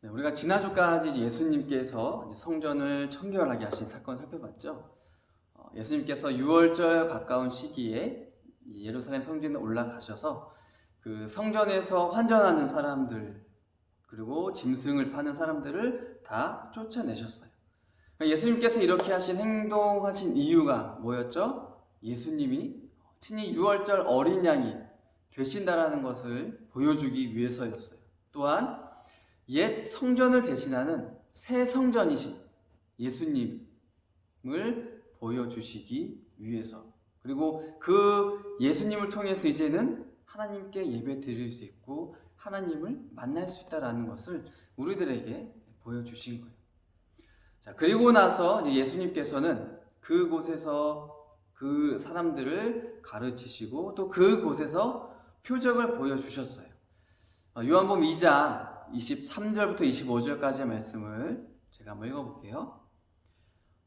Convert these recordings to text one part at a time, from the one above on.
네, 우리가 지난주까지 예수님께서 성전을 청결하게 하신 사건을 살펴봤죠. 예수님께서 6월절 가까운 시기에 예루살렘 성전에 올라가셔서 그 성전에서 환전하는 사람들 그리고 짐승을 파는 사람들을 다 쫓아내셨어요. 예수님께서 이렇게 하신 행동하신 이유가 뭐였죠? 예수님이 친히 6월절 어린 양이 되신다라는 것을 보여주기 위해서였어요. 또한 옛 성전을 대신하는 새 성전이신 예수님을 보여주시기 위해서, 그리고 그 예수님을 통해서 이제는 하나님께 예배 드릴 수 있고 하나님을 만날 수 있다는 것을 우리들에게 보여주신 거예요. 자, 그리고 나서 예수님께서는 그곳에서 그 사람들을 가르치시고 또 그곳에서 표적을 보여주셨어요. 요한복음 2장 23절부터 25절까지의 말씀을 제가 한번 읽어볼게요.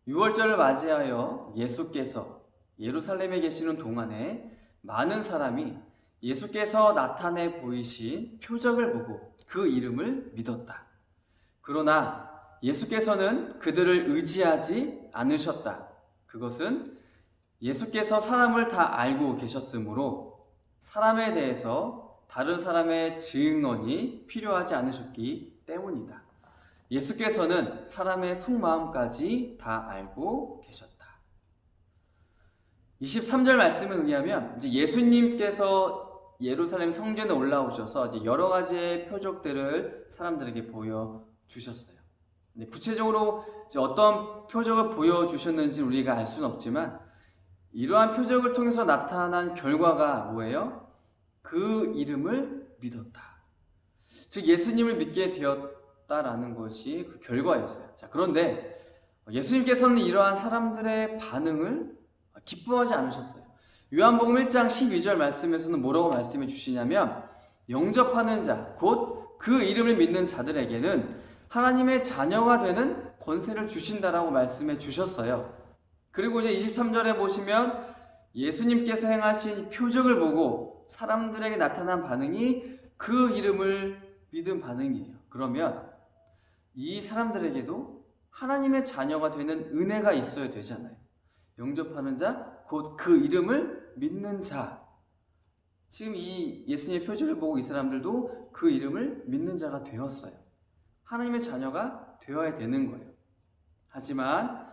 6월절을 맞이하여 예수께서 예루살렘에 계시는 동안에 많은 사람이 예수께서 나타내 보이신 표적을 보고 그 이름을 믿었다. 그러나 예수께서는 그들을 의지하지 않으셨다. 그것은 예수께서 사람을 다 알고 계셨으므로 사람에 대해서 다른 사람의 증언이 필요하지 않으셨기 때문이다. 예수께서는 사람의 속마음까지 다 알고 계셨다. 23절 말씀에 의하면 이제 예수님께서 예루살렘 성전에 올라오셔서 이제 여러 가지의 표적들을 사람들에게 보여주셨어요. 구체적으로 이제 어떤 표적을 보여주셨는지 우리가 알 수는 없지만 이러한 표적을 통해서 나타난 결과가 뭐예요? 그 이름을 믿었다. 즉 예수님을 믿게 되었다라는 것이 그 결과였어요. 자, 그런데 예수님께서는 이러한 사람들의 반응을 기뻐하지 않으셨어요. 요한복음 1장 12절 말씀에서는 뭐라고 말씀해 주시냐면 영접하는 자, 곧 그 이름을 믿는 자들에게는 하나님의 자녀가 되는 권세를 주신다라고 말씀해 주셨어요. 그리고 이제 23절에 보시면 예수님께서 행하신 표적을 보고 사람들에게 나타난 반응이 그 이름을 믿은 반응이에요. 그러면 이 사람들에게도 하나님의 자녀가 되는 은혜가 있어야 되잖아요. 영접하는 자, 곧 그 이름을 믿는 자. 지금 이 예수님의 표적을 보고 이 사람들도 그 이름을 믿는 자가 되었어요. 하나님의 자녀가 되어야 되는 거예요. 하지만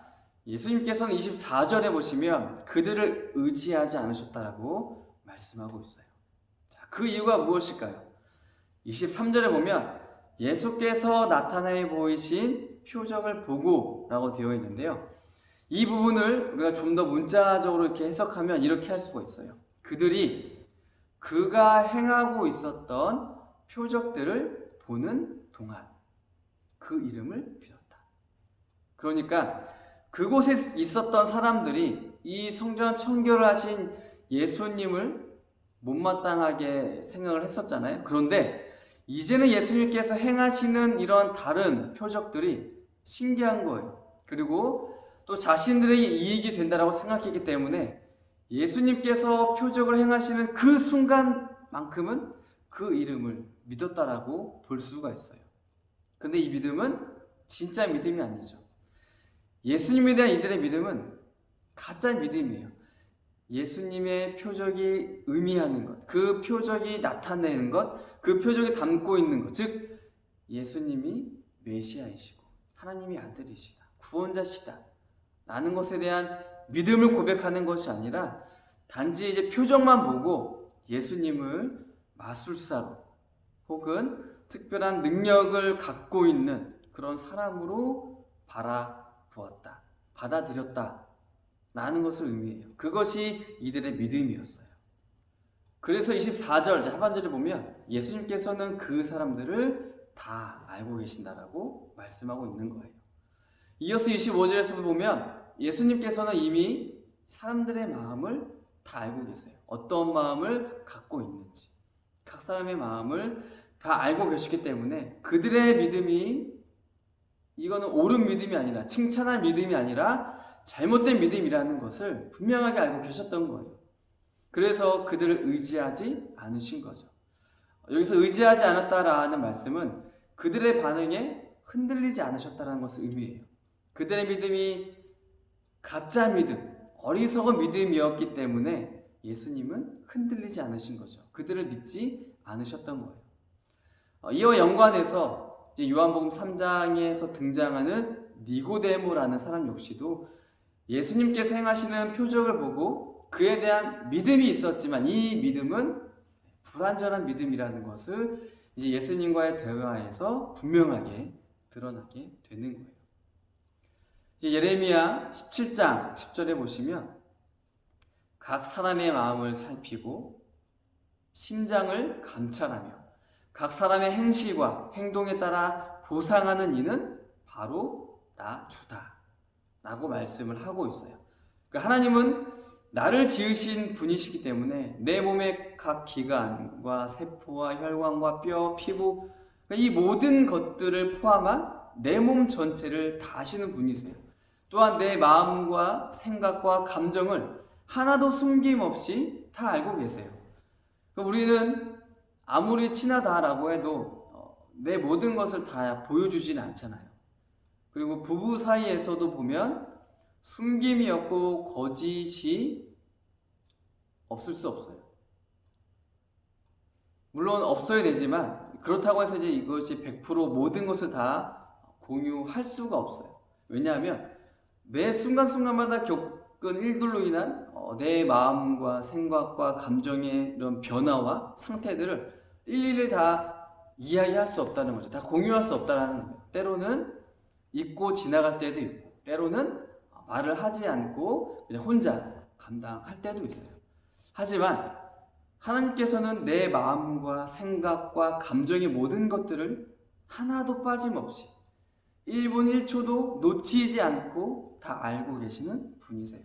예수님께서는 24절에 보시면 그들을 의지하지 않으셨다라고 말씀하고 있어요. 자, 그 이유가 무엇일까요? 23절에 보면 예수께서 나타내 보이신 표적을 보고 라고 되어 있는데요. 이 부분을 우리가 좀 더 문자적으로 이렇게 해석하면 이렇게 할 수가 있어요. 그들이 그가 행하고 있었던 표적들을 보는 동안 그 이름을 믿었다. 그러니까 그곳에 있었던 사람들이 이 성전 청결을 하신 예수님을 못마땅하게 생각을 했었잖아요. 그런데 이제는 예수님께서 행하시는 이런 다른 표적들이 신기한 거예요. 그리고 또 자신들에게 이익이 된다고 생각했기 때문에 예수님께서 표적을 행하시는 그 순간만큼은 그 이름을 믿었다라고 볼 수가 있어요. 근데 이 믿음은 진짜 믿음이 아니죠. 예수님에 대한 이들의 믿음은 가짜 믿음이에요. 예수님의 표적이 의미하는 것, 그 표적이 나타내는 것, 그 표적이 담고 있는 것, 즉 예수님이 메시아이시고 하나님의 아들이시다, 구원자시다 라는 것에 대한 믿음을 고백하는 것이 아니라 단지 이제 표적만 보고 예수님을 마술사로 혹은 특별한 능력을 갖고 있는 그런 사람으로 바라보았다, 받아들였다 라는 것을 의미해요. 그것이 이들의 믿음이었어요. 그래서 24절 하반절에 보면 예수님께서는 그 사람들을 다 알고 계신다라고 말씀하고 있는 거예요. 이어서 25절에서 보면 예수님께서는 이미 사람들의 마음을 다 알고 계세요. 어떤 마음을 갖고 있는지 각 사람의 마음을 다 알고 계시기 때문에 그들의 믿음이 이거는 옳은 믿음이 아니라 칭찬할 믿음이 아니라 잘못된 믿음이라는 것을 분명하게 알고 계셨던 거예요. 그래서 그들을 의지하지 않으신 거죠. 여기서 의지하지 않았다라는 말씀은 그들의 반응에 흔들리지 않으셨다는 것을 의미해요. 그들의 믿음이 가짜 믿음, 어리석은 믿음이었기 때문에 예수님은 흔들리지 않으신 거죠. 그들을 믿지 않으셨던 거예요. 이와 연관해서 이제 요한복음 3장에서 등장하는 니고데모라는 사람 역시도 예수님께서 행하시는 표적을 보고 그에 대한 믿음이 있었지만 이 믿음은 불완전한 믿음이라는 것을 이제 예수님과의 대화에서 분명하게 드러나게 되는 거예요. 예레미야 17장 10절에 보시면 각 사람의 마음을 살피고 심장을 감찰하며 각 사람의 행실과 행동에 따라 보상하는 이는 바로 나 주다 라고 말씀을 하고 있어요. 그러니까 하나님은 나를 지으신 분이시기 때문에 내 몸의 각 기관과 세포와 혈관과 뼈, 피부 이 모든 것들을 포함한 내 몸 전체를 다 아시는 분이세요. 또한 내 마음과 생각과 감정을 하나도 숨김없이 다 알고 계세요. 우리는 아무리 친하다라고 해도 내 모든 것을 다 보여주지는 않잖아요. 그리고 부부 사이에서도 보면 숨김이 없고 거짓이 없을 수 없어요. 물론 없어야 되지만 그렇다고 해서 이제 이것이 100% 모든 것을 다 공유할 수가 없어요. 왜냐하면 매 순간순간마다 겪은 일들로 인한 내 마음과 생각과 감정의 이런 변화와 상태들을 일일이 다 이야기할 수 없다는 거죠. 다 공유할 수 없다는 거예요. 때로는 잊고 지나갈 때도 있고 때로는 말을 하지 않고 그냥 혼자 감당할 때도 있어요. 하지만 하나님께서는 내 마음과 생각과 감정의 모든 것들을 하나도 빠짐없이 1분 1초도 놓치지 않고 다 알고 계시는 분이세요.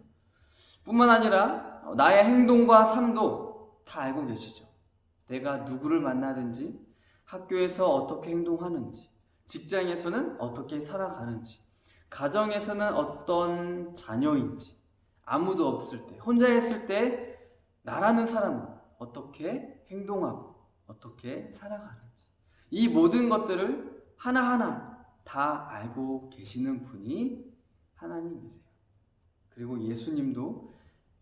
뿐만 아니라 나의 행동과 삶도 다 알고 계시죠. 내가 누구를 만나든지 학교에서 어떻게 행동하는지 직장에서는 어떻게 살아가는지 가정에서는 어떤 자녀인지 아무도 없을 때 혼자 있을 때 나라는 사람은 어떻게 행동하고 어떻게 살아가는지 이 모든 것들을 하나하나 다 알고 계시는 분이 하나님이세요. 그리고 예수님도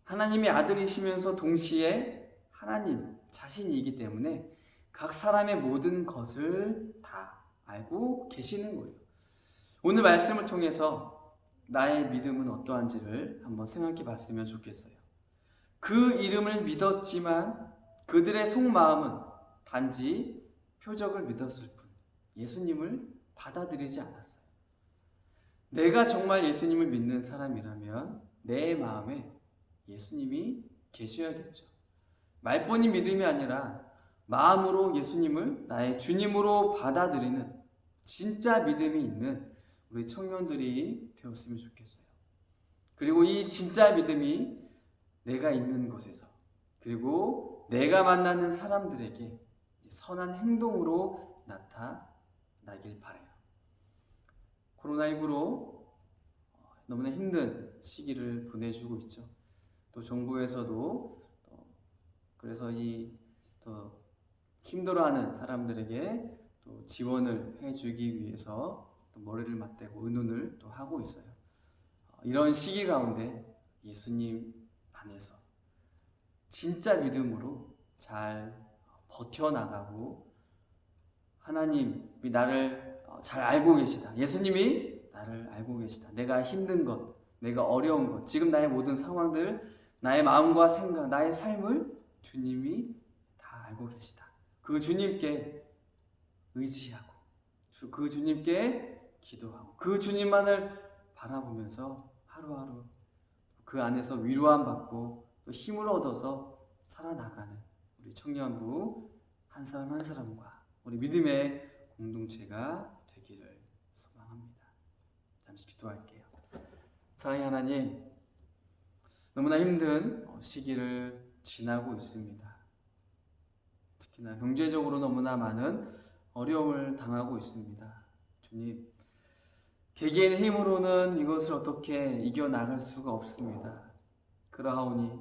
하나님의 아들이시면서 동시에 하나님 자신이기 때문에 각 사람의 모든 것을 다 알고 계시는 거예요. 오늘 말씀을 통해서 나의 믿음은 어떠한지를 한번 생각해 봤으면 좋겠어요. 그 이름을 믿었지만 그들의 속마음은 단지 표적을 믿었을 뿐 예수님을 받아들이지 않았어요. 내가 정말 예수님을 믿는 사람이라면 내 마음에 예수님이 계셔야겠죠. 말뿐인 믿음이 아니라 마음으로 예수님을 나의 주님으로 받아들이는 진짜 믿음이 있는 우리 청년들이 되었으면 좋겠어요. 그리고 이 진짜 믿음이 내가 있는 곳에서 그리고 내가 만나는 사람들에게 선한 행동으로 나타나길 바라요. 코로나19로 너무나 힘든 시기를 보내주고 있죠. 또 정부에서도 그래서 더 힘들어하는 사람들에게 또 지원을 해주기 위해서 또 머리를 맞대고 의논을 또 하고 있어요. 이런 시기 가운데 예수님 안에서 진짜 믿음으로 잘 버텨나가고 하나님이 나를 잘 알고 계시다. 예수님이 나를 알고 계시다. 내가 힘든 것, 내가 어려운 것, 지금 나의 모든 상황들, 나의 마음과 생각, 나의 삶을 주님이 다 알고 계시다. 그 주님께 의지하고 그 주님께 기도하고 그 주님만을 바라보면서 하루하루 그 안에서 위로함 받고 또 힘을 얻어서 살아나가는 우리 청년부 한 사람 한 사람과 우리 믿음의 공동체가 되기를 소망합니다. 잠시 기도할게요. 사랑의 하나님, 너무나 힘든 시기를 지나고 있습니다. 특히나 경제적으로 너무나 많은 어려움을 당하고 있습니다. 주님, 개개인의 힘으로는 이것을 어떻게 이겨나갈 수가 없습니다. 그러하오니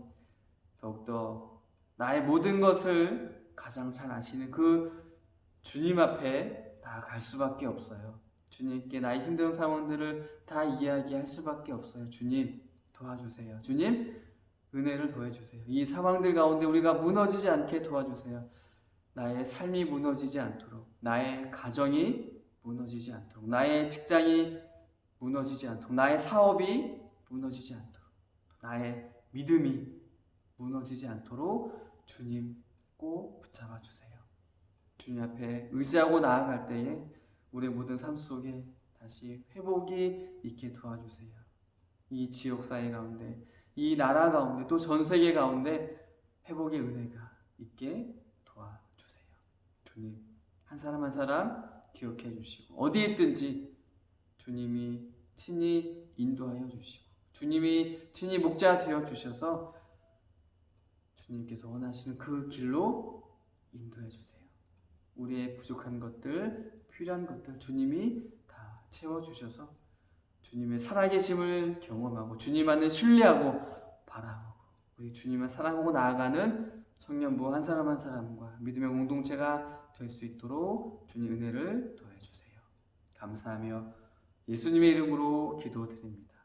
더욱더 나의 모든 것을 가장 잘 아시는 그 주님 앞에 나아갈 수밖에 없어요. 주님께 나의 힘든 상황들을 다 이야기할 수밖에 없어요. 주님 도와주세요. 주님 은혜를 더해주세요. 이 상황들 가운데 우리가 무너지지 않게 도와주세요. 나의 삶이 무너지지 않도록, 나의 가정이 무너지지 않도록, 나의 직장이 무너지지 않도록, 나의 사업이 무너지지 않도록, 나의 믿음이 무너지지 않도록 주님 꼭 붙잡아 주세요. 주님 앞에 의지하고 나아갈 때에 우리의 모든 삶 속에 다시 회복이 있게 도와주세요. 이 지역사회 가운데, 이 나라 가운데, 또 전 세계 가운데 회복의 은혜가 있게 도와주세요. 주님 한 사람 한 사람 기억해 주시고 어디에 있든지 주님이 친히 인도하여 주시고 주님이 친히 목자 되어 주셔서 주님께서 원하시는 그 길로 인도해 주세요. 우리의 부족한 것들, 필요한 것들 주님이 다 채워주셔서 주님의 살아계심을 경험하고 주님 안에 신뢰하고 바라보고 우리 주님을 사랑하고 나아가는 청년부 한 사람 한 사람과 믿음의 공동체가 될 수 있도록 주님 은혜를 더해주세요. 감사하며 예수님의 이름으로 기도드립니다.